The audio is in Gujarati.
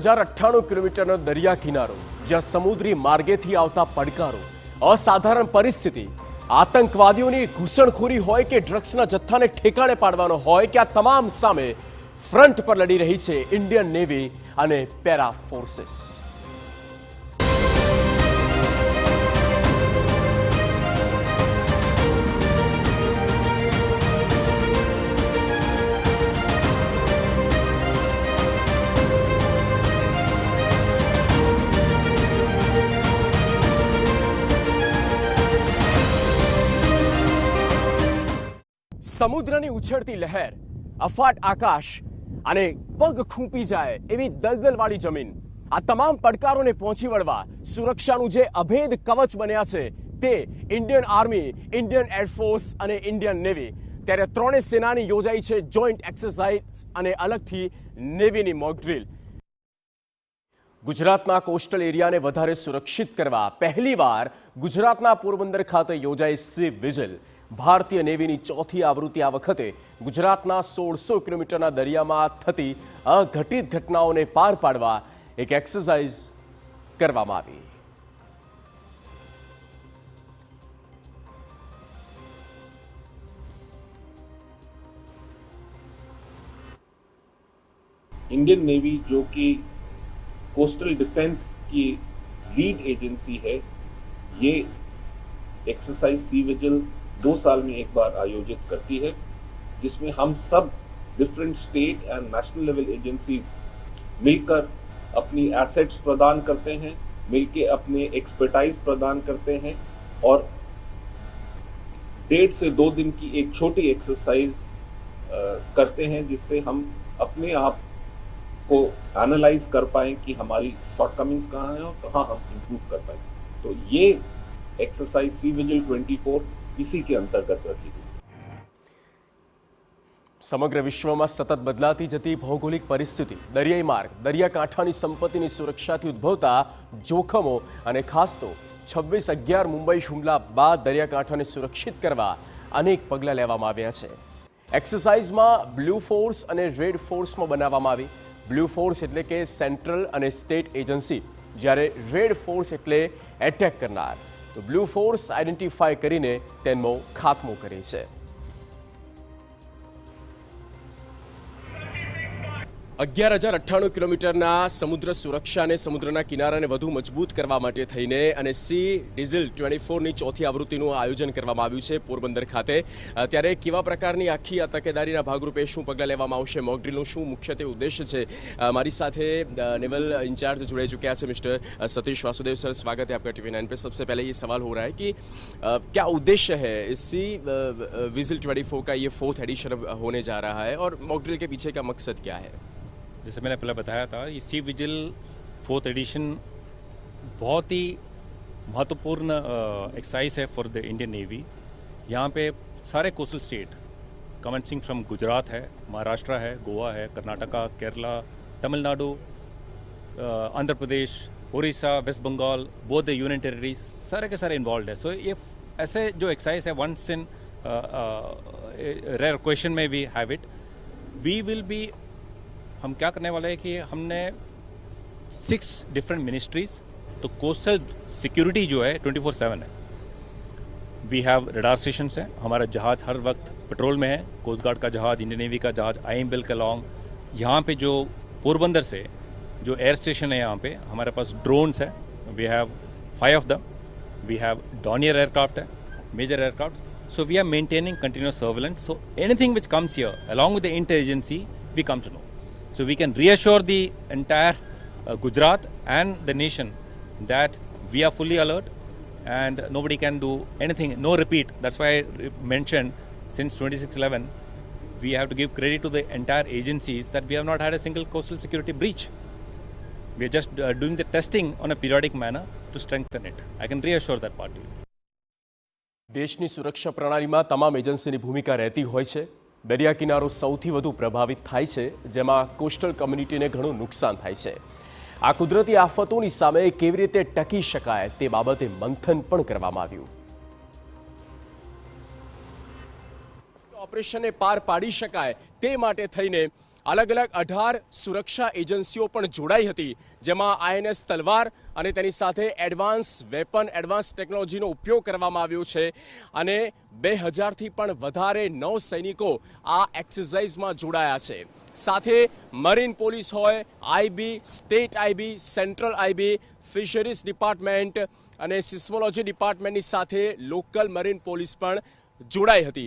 11,098 કિલોમીટરનો દરિયા કિનારો, જ્યાં સમુદ્રી માર્ગેથી આવતા પડકારો, અસાધારણ પરિસ્થિતિ, આતંકવાદીઓની ઘૂસણખોરી હોય કે ડ્રગ્સના જથ્થાને ઠેકાણે પાડવાનો હોય કે આ તમામ સામે ફ્રન્ટ પર લડી રહી છે ઇન્ડિયન નેવી અને પેરા ફોર્સિસ। સમુદ્રની ઉછળતી લહેર, અફાટ આકાશ અને પગ ખૂંપી જાય એવી દલદલવાળી જમીન, આ તમામ પડકારોને પહોંચી વળવા સુરક્ષાનું જે અભેદ કવચ બન્યા છે તે ઇન્ડિયન આર્મી, ઇન્ડિયન એરફોર્સ અને ઇન્ડિયન નેવી। ત્યારે ત્રણેય સેનાની યોજાઈ છે જોઈન્ટ એક્સરસાઇઝ અને અલગથી નેવીની મોક ડ્રીલ। ગુજરાતના કોસ્ટલ એરિયાને વધારે સુરક્ષિત કરવા પહેલીવાર ગુજરાતના પોરબંદર ખાતે યોજાઈ સી વિજિલ। ભારતીય નેવીની ચોથી આવૃત્તિ આ વખતે ગુજરાતના 1600 કિલોમીટરના દરિયામાં થતી અઘટિત ઘટનાઓને પાર પાડવા એક એક્સરસાઇઝ કરવામાં આવી। इंडियन नेवी जो कि कोस्टल डिफेंस की लीड एजेंसी है, ये एक्सरसाइज सी विजिल 2 साल में एक बार आयोजित करती है, जिसमें हम सब different state and national level agencies मिलकर अपनी एसेट्स प्रदान करते हैं, मिलकर अपने एक्सपर्टाइज प्रदान करते हैं और 1.5 से 2 दिन की एक छोटी एक्सरसाइज करते हैं, जिससे हम अपने आप को एनालाइज कर पाएं कि हमारी शॉर्टकमिंग्स कहाँ हैं और कहाँ हम इम्प्रूव कर पाएं। तो ये एक्सरसाइज सी विजिल 24 इसी के अंतर्गत रखी गई। સમગ્ર વિશ્વમાં સતત બદલાતી જતી ભૌગોલિક પરિસ્થિતિ, દરિયાઈ માર્ગ, દરિયાકાંઠાની સંપત્તિની સુરક્ષાથી ઉદ્ભવતા જોખમો અને ખાસ તો 26/11 મુંબઈ હુમલા બાદ દરિયાકાંઠાને સુરક્ષિત કરવા અનેક પગલાં લેવામાં આવ્યા છે। એક્સરસાઇઝમાં બ્લુ ફોર્સ અને રેડ ફોર્સમાં બનાવવામાં આવી। બ્લુ ફોર્સ એટલે કે સેન્ટ્રલ અને સ્ટેટ એજન્સી, જ્યારે રેડ ફોર્સ એટલે એટેક કરનાર। તો બ્લુ ફોર્સ આઈડેન્ટિફાય કરીને તેનો ખાત્મો કરે છે। 11,098 કિલોમીટરના સમુદ્ર સુરક્ષાને, સમુદ્રના કિનારાને વધુ મજબૂત કરવા માટે થઈને અને સી વિજિલ 24ની ચોથી આવૃત્તિનું આયોજન કરવામાં આવ્યું છે પોરબંદર ખાતે। ત્યારે કેવા પ્રકારની આખી આ તકેદારીના ભાગરૂપે શું પગલાં લેવામાં આવશે, મોક ડ્રીલનું શું મુખ્યત્વે ઉદ્દેશ્ય છે, મારી સાથે नेवल इंचार्ज जुड़े चुके हैं मिस्टर सतीश वासुदेव सर। स्वागत है आपका TV9 पे। सबसे पहले ये सवाल हो रहा है कि क्या उद्देश्य है इसी विजिल 24 का, ये 4th एडिशन होने जा रहा है और मॉक ड्रिल के पीछे का मकसद क्या है? जैसे मैंने पहले बताया था, ये सी विजिल 4th एडिशन बहुत ही महत्वपूर्ण एक्सरसाइज है फॉर द इंडियन नेवी। यहाँ पे सारे coastal state commencing from Gujarat है, महाराष्ट्र है, गोवा है, Karnataka, Kerala, Tamil Nadu, Andhra Pradesh, Orissa, West Bengal, both the union territories, सारे के सारे इन्वॉल्व है। सो ये ऐसे जो एक्सरसाइज है वंस इन रेयर क्वेश्चन में we have it. We will be, हम क्या करने वाले हैं कि हमने 6 डिफरेंट मिनिस्ट्रीज, तो कोस्टल सिक्योरिटी जो है 24/7 है। वी हैव रडार स्टेशन है, हमारा जहाज हर वक्त पेट्रोल में है, कोस्ट गार्ड का जहाज, इंडियन नेवी का जहाज IMBL के अलॉन्ग। यहाँ पे जो पोरबंदर से जो एयर स्टेशन है, यहाँ पे हमारे पास ड्रोन्स है, we have 5 of them. We have Dornier aircraft है, major aircraft. So we are maintaining continuous surveillance. So anything which comes here along with the inter agency we come to know. So we can reassure the entire Gujarat and the nation that we are fully alert and nobody can do anything, no repeat. That's why I mentioned since 26/11 we have to give credit to the entire agencies that we have not had a single coastal security breach. We are just doing the testing on a periodic manner to strengthen it. I can reassure that part to you. દેશની સુરક્ષા પ્રણાલીમાં તમામ એજન્સીની ભૂમિકા રહેતી હોય છે। દરિયા કિનારો સૌથી વધુ પ્રભાવિત થાય છે, જેમાં કોસ્ટલ કમ્યુનિટીને ઘણું નુકસાન થાય છે। આ કુદરતી આફતોની સામે કેવી રીતે ટકી શકાય તે બાબતે મંથન પણ કરવામાં આવ્યું। ઓપરેશનને પાર પાડી શકાય તે માટે થઈને અલગ અલગ 18 સુરક્ષા એજન્સીઓ પણ જોડાઈ હતી, જેમાં INS તલવાર અને તેની સાથે એડવાન્સ વેપન, એડવાન્સ ટેકનોલોજીનો ઉપયોગ કરવામાં આવ્યો છે અને 2000થી પણ વધારે નૌસૈનિકો આ એક્સરસાઇઝમાં જોડાયા છે. સાથે મરીન પોલીસ હોય, IB, state IB, central IB, fisheries department અને સિસ્મોલોજી ડિપાર્ટમેન્ટની સાથે લોકલ મરીન પોલીસ પણ જોડાઈ હતી.